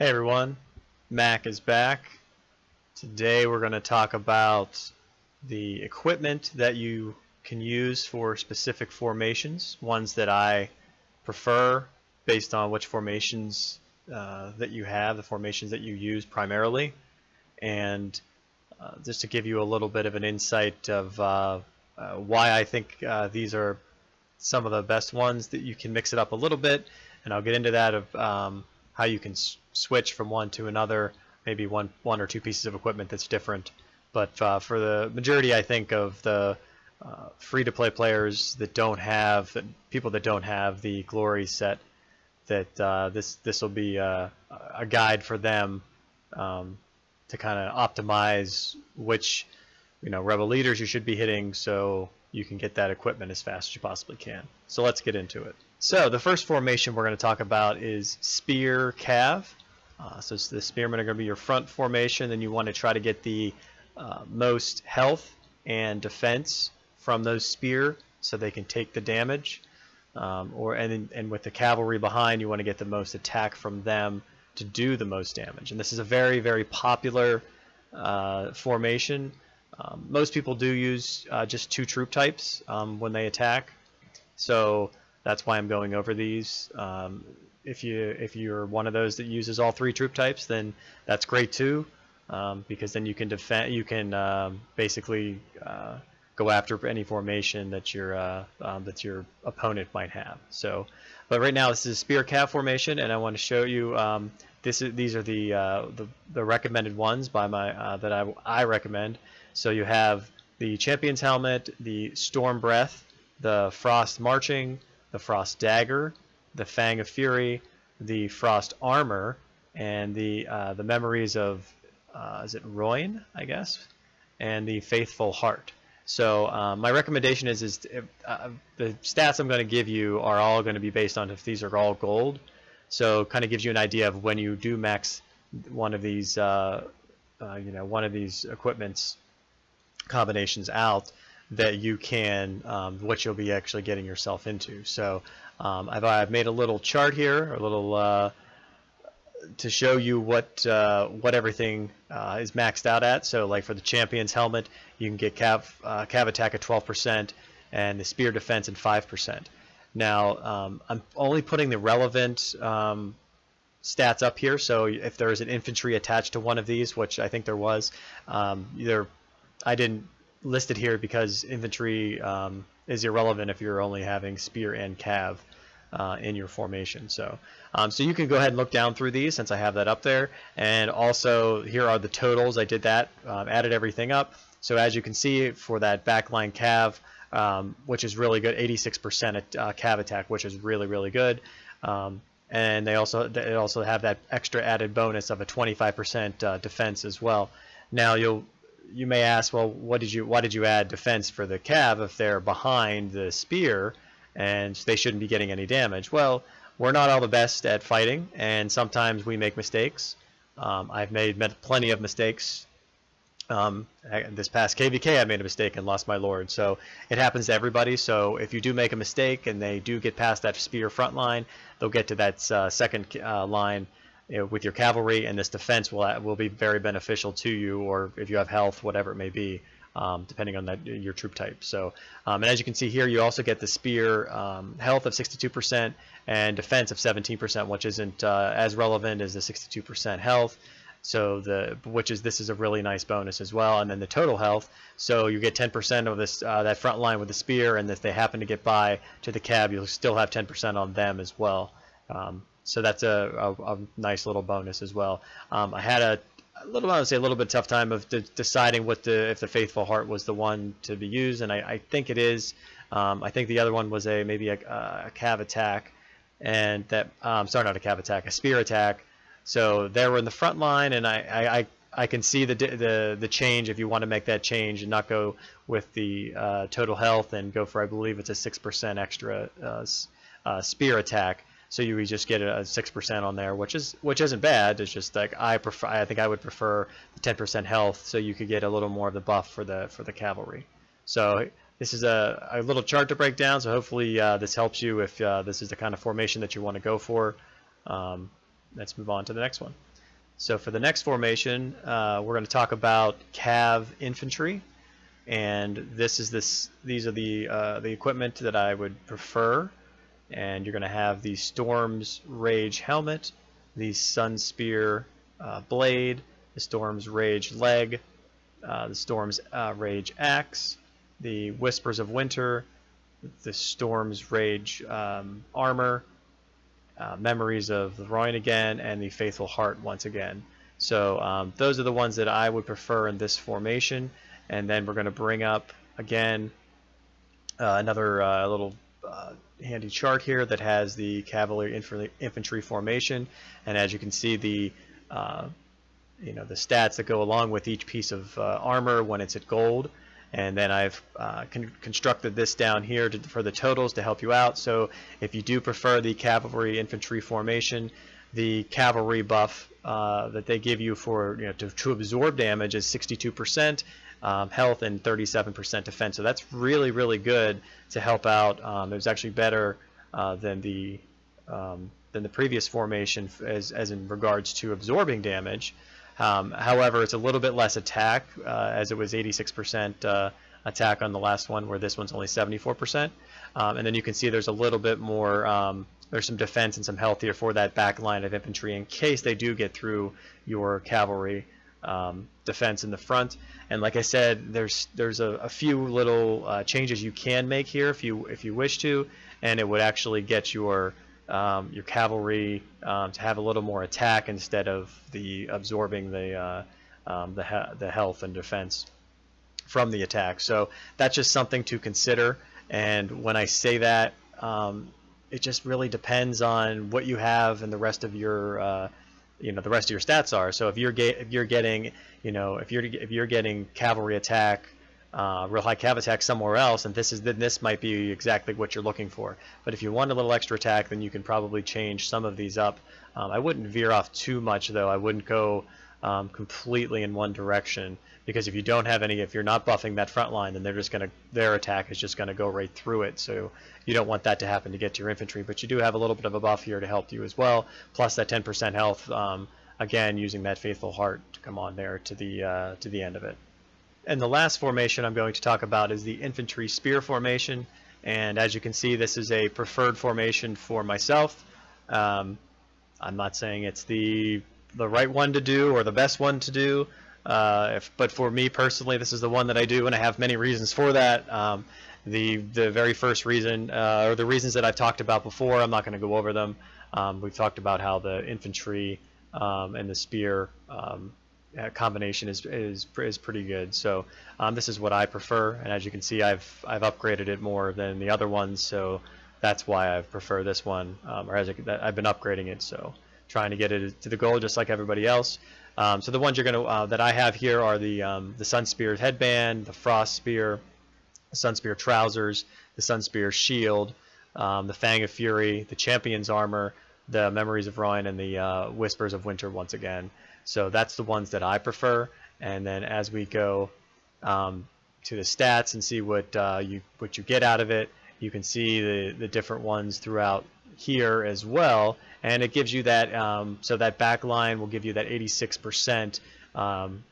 Hey everyone, Mac is back. Today we're going to talk about the equipment that you can use for specific formations, ones that I prefer based on which formations that you have, the formations that you use primarily, and just to give you a little bit of an insight of why I think these are some of the best ones. That you can mix it up a little bit, and I'll get into that of how you can switch from one to another, maybe one or two pieces of equipment that's different. But for the majority, I think, of the free-to-play players that don't have, people that don't have the Glory set, that this will be a guide for them to kind of optimize which rebel leaders you should be hitting, so you can get that equipment as fast as you possibly can. So let's get into it. So the first formation we're going to talk about is Spear Cav. So the Spearmen are going to be your front formation, and you want to try to get the most health and defense from those spear so they can take the damage. And with the cavalry behind, you want to get the most attack from them to do the most damage. And this is a very, very popular formation. Most people do use just two troop types when they attack. So that's why I'm going over these. If you're one of those that uses all three troop types, then that's great too, because then you can defend. You can basically go after any formation that your opponent might have. So, but right now this is a Spear Cav formation, and I want to show you. These are the recommended ones by my that I recommend. So you have the Champion's Helmet, the Storm Breath, the Frost Marching, the Frost Dagger, the Fang of Fury, the Frost Armor, and the Memories of is it Roin, I guess, and the Faithful Heart. So my recommendation is the stats I'm going to give you are all going to be based on if these are all gold. So kind of gives you an idea of when you do max one of these one of these equipments combinations out, that you can what you'll be actually getting yourself into. So I've made a little chart here, a little to show you what everything is maxed out at. So like for the Champion's Helmet, you can get cav attack at 12% and the spear defense at 5%. Now I'm only putting the relevant stats up here. So if there is an infantry attached to one of these, which I think there was, I didn't list it here because infantry is irrelevant if you're only having spear and cav in your formation. So so you can go ahead and look down through these since I have that up there. And also here are the totals. I did that, added everything up. So as you can see, for that backline cav, which is really good, 86% at cav attack, which is really, really good. And they also have that extra added bonus of a 25% defense as well. Now you may ask, well, why did you add defense for the cav if they're behind the spear and they shouldn't be getting any damage? Well, we're not all the best at fighting, and sometimes we make mistakes. I've made plenty of mistakes. This past KVK I made a mistake and lost my lord, so it happens to everybody. So if you do make a mistake and they do get past that spear front line, they'll get to that second line with your cavalry, and this defense will be very beneficial to you, or if you have health, whatever it may be, depending on your troop type. So and as you can see here, you also get the spear health of 62% and defense of 17%, which isn't as relevant as the 62% health. So this is a really nice bonus as well. And then the total health, so you get 10% of this that front line with the spear, and if they happen to get by to the cab, you'll still have 10% on them as well. So that's a nice little bonus as well. I had I would say a little bit tough time of deciding if the Faithful Heart was the one to be used, and I think it is. I think the other one was maybe a cav attack, and that sorry, not a cav attack, a spear attack. So they were in the front line, and I can see the change if you want to make that change and not go with the total health and go for, I believe it's a 6% extra spear attack. So you just get a 6% on there, which isn't bad. It's just like I think I would prefer the 10% health, so you could get a little more of the buff for the cavalry. So this is a little chart to break down. So hopefully this helps you if this is the kind of formation that you want to go for. Let's move on to the next one. So for the next formation, we're going to talk about Cav Infantry, and these are the equipment that I would prefer. And you're going to have the Storm's Rage helmet, the Sun Spear blade, the Storm's Rage leg, the Storm's Rage axe, the Whispers of Winter, the Storm's Rage armor, Memories of the Roin again, and the Faithful Heart once again. So those are the ones that I would prefer in this formation. And then we're going to bring up again another little handy chart here that has the Cavalry Infantry formation, and as you can see, the the stats that go along with each piece of armor when it's at gold. And then I've constructed this down here for the totals to help you out. So if you do prefer the Cavalry Infantry formation, the cavalry buff that they give you for to absorb damage is 62%. Health and 37% defense, so that's really good to help out. It was actually better than the previous formation as in regards to absorbing damage. However, it's a little bit less attack, as it was 86% attack on the last one, where this one's only 74%. And then you can see there's a little bit more. There's some defense and some health here for that back line of infantry in case they do get through your cavalry defense in the front. And like I said, there's a few little changes you can make here if you wish to, and it would actually get your cavalry to have a little more attack instead of the absorbing the health and defense from the attack. So that's just something to consider. And when I say that, it just really depends on what you have and the rest of your the rest of your stats are. So if you're getting cavalry attack, real high cav attack somewhere else, and this might be exactly what you're looking for. But if you want a little extra attack, then you can probably change some of these up. I wouldn't veer off too much though. I wouldn't go completely in one direction, because if you don't have any, if you're not buffing that front line, then their attack is just gonna go right through it. So you don't want that to happen to get to your infantry, but you do have a little bit of a buff here to help you as well, plus that 10% health, again using that Faithful Heart to come on there to the end of it. And the last formation I'm going to talk about is the Infantry Spear formation, and as you can see, this is a preferred formation for myself. I'm not saying it's the right one to do or the best one to do, but for me personally, this is the one that I do, and I have many reasons for that. The very first reason, or the reasons that I've talked about before, I'm not going to go over them. We've talked about how the infantry and the spear combination is pretty good. So this is what I prefer, and as you can see, I've upgraded it more than the other ones, so that's why I prefer this one, or I've been upgrading it, so trying to get it to the goal just like everybody else. So the ones you're gonna that I have here are the Sun Spear headband, the Frost Spear, the Sun Spear trousers, the Sun Spear shield, the Fang of Fury, the Champion's armor, the Memories of Roin, and the Whispers of Winter once again. So that's the ones that I prefer. And then as we go to the stats and see what you get out of it, you can see the different ones throughout here as well, and it gives you that so that back line will give you that 86%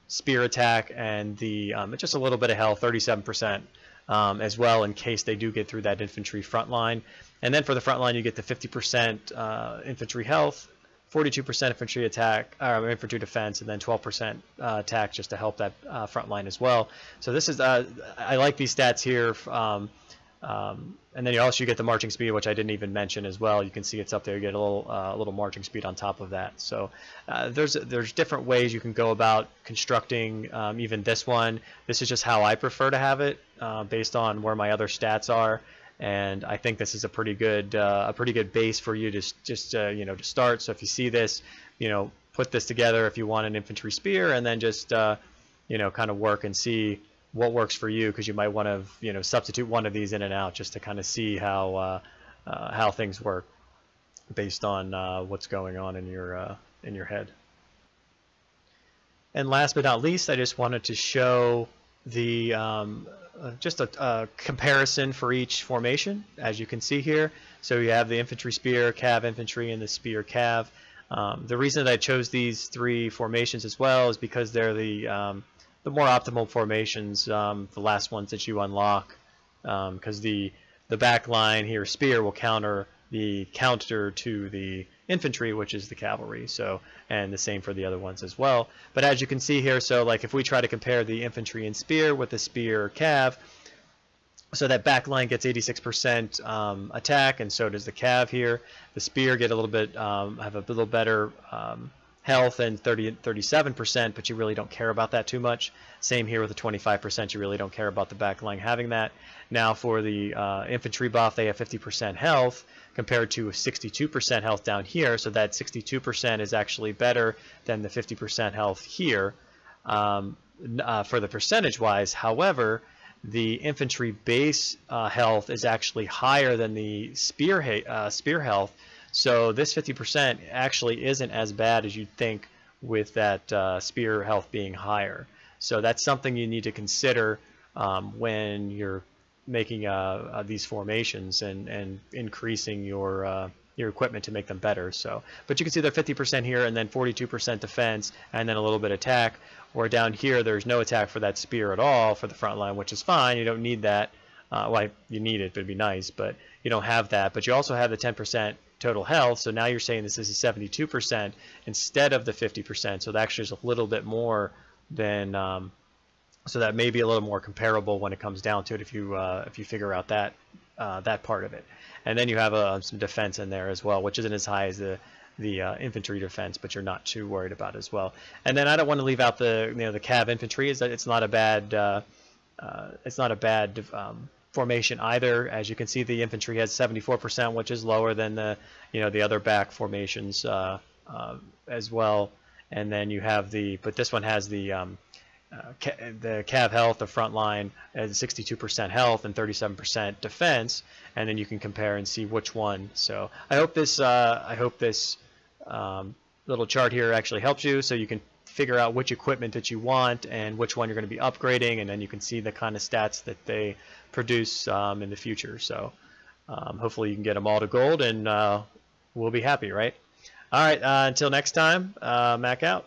spear attack, and the just a little bit of health, 37%, as well, in case they do get through that infantry front line. And then for the front line, you get the 50% infantry health, 42% infantry attack, infantry defense, and then 12% attack just to help that front line as well. So this is I like these stats here. And then you get the marching speed, which I didn't even mention as well. You can see it's up there. You get a little marching speed on top of that. So there's different ways you can go about constructing even this one. This is just how I prefer to have it, based on where my other stats are. And I think this is a pretty good base for you to just to start. So if you see this, put this together if you want an infantry spear, and then just kind of work and see what works for you, because you might want to substitute one of these in and out just to kind of see how things work based on what's going on in your head. And last but not least, I just wanted to show the just a comparison for each formation, as you can see here. So you have the infantry spear, cav infantry, and the spear cav. The reason that I chose these three formations as well is because they're the more optimal formations, the last ones that you unlock, because the back line here, Spear, will counter the counter to the infantry, which is the cavalry. So, and the same for the other ones as well. But as you can see here, so like if we try to compare the infantry and Spear with the Spear Cav, so that back line gets 86% attack, and so does the Cav here. The Spear get a little bit, have a little better health and 37%, but you really don't care about that too much. Same here with the 25%, you really don't care about the back line having that. Now for the infantry buff, they have 50% health compared to 62% health down here, so that 62% is actually better than the 50% health here for the percentage-wise. However, the infantry base health is actually higher than the spear health, so this 50% actually isn't as bad as you'd think with that spear health being higher. So that's something you need to consider when you're making these formations and increasing your equipment to make them better. So, but you can see they're 50% here, and then 42% defense, and then a little bit attack. Or down here, there's no attack for that spear at all for the front line, which is fine. You don't need that. Well, you need it, but it'd be nice, but you don't have that. But you also have the 10% total health, so now you're saying this is a 72% instead of the 50%. So that actually is a little bit more than. So that may be a little more comparable when it comes down to it if you figure out that that part of it. And then you have some defense in there as well, which isn't as high as the infantry defense, but you're not too worried about it as well. And then I don't want to leave out the the Cav infantry. Is that it's not a bad formation either. As you can see, the infantry has 74%, which is lower than the the other back formations as well. And then you have but this one has the Cav health, the front line, has 62% health and 37% defense, and then you can compare and see which one. So I hope this little chart here actually helps you, so you can figure out which equipment that you want and which one you're going to be upgrading, and then you can see the kind of stats that they produce in the future. So hopefully you can get them all to gold, and we'll be happy, right? All right, until next time, Mac out.